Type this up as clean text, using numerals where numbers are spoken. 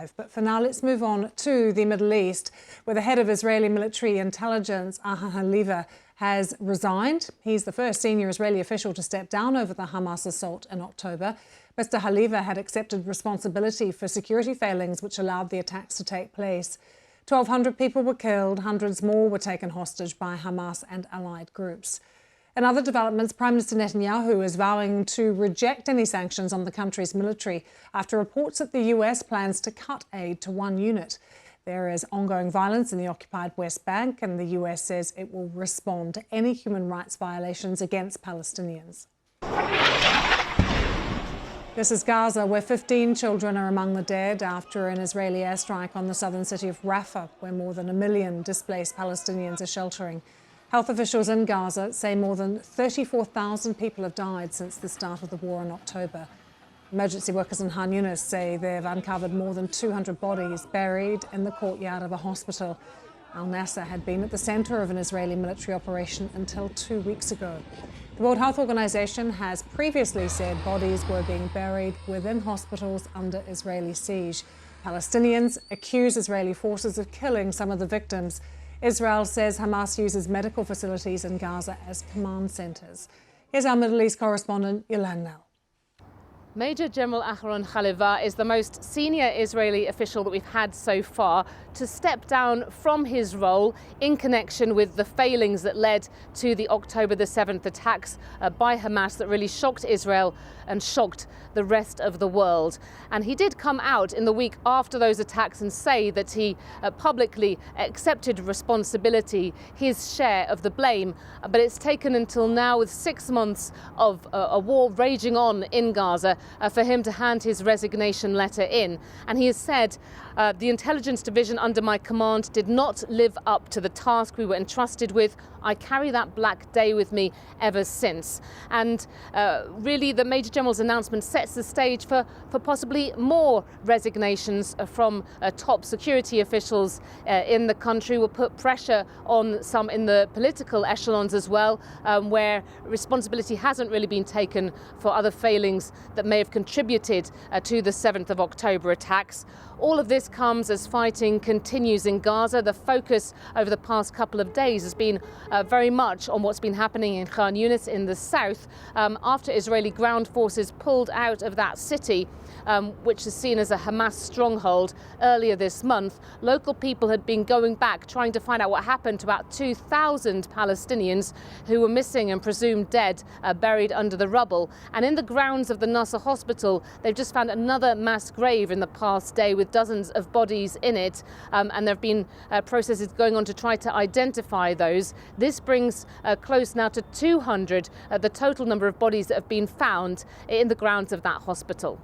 5. But for now, let's move on to the Middle East, where the head of Israeli military intelligence, Aharon Haliva, has resigned. He's the first senior Israeli official to step down over the Hamas assault in October. Mr. Haliva had accepted responsibility for security failings which allowed the attacks to take place. 1,200 people were killed, hundreds more were taken hostage by Hamas and allied groups. In other developments, Prime Minister Netanyahu is vowing to reject any sanctions on the country's military after reports that the US plans to cut aid to one unit. There is ongoing violence in the occupied West Bank, and the US says it will respond to any human rights violations against Palestinians. This is Gaza, where 15 children are among the dead after an Israeli airstrike on the southern city of Rafah, where more than 1 million displaced Palestinians are sheltering. Health officials in Gaza say more than 34,000 people have died since the start of the war in October. Emergency workers in Khan Yunis say they've uncovered more than 200 bodies buried in the courtyard of a hospital. Al-Nasser had been at the centre of an Israeli military operation until 2 weeks ago. The World Health Organization has previously said bodies were being buried within hospitals under Israeli siege. Palestinians accuse Israeli forces of killing some of the victims. Israel says Hamas uses medical facilities in Gaza as command centres. Here's our Middle East correspondent, Yolanda. Major General Aharon Haliva is the most senior Israeli official that we've had so far to step down from his role in connection with the failings that led to the October the 7th attacks by Hamas that really shocked Israel and shocked the rest of the world. And he did come out in the week after those attacks and say that he publicly accepted responsibility, his share of the blame. But it's taken until now, with 6 months of a war raging on in Gaza, for him to hand his resignation letter in. And he has said, the intelligence division under my command did not live up to the task we were entrusted with. I carry that black day with me ever since. And really, the Major General's announcement sets the stage for possibly more resignations from top security officials in the country. Will put pressure on some in the political echelons as well, where responsibility hasn't really been taken for other failings that may have contributed to the 7th of October attacks. All of this comes as fighting continues in Gaza. The focus over the past couple of days has been very much on what's been happening in Khan Yunis in the south after Israeli ground forces pulled out of that city, which is seen as a Hamas stronghold earlier this month. Local people had been going back trying to find out what happened to about 2,000 Palestinians who were missing and presumed dead, buried under the rubble. And in the grounds of the Nasser hospital, they've just found another mass grave in the past day with dozens of bodies in it, and there have been processes going on to try to identify those. This brings close now to 200 the total number of bodies that have been found in the grounds of that hospital.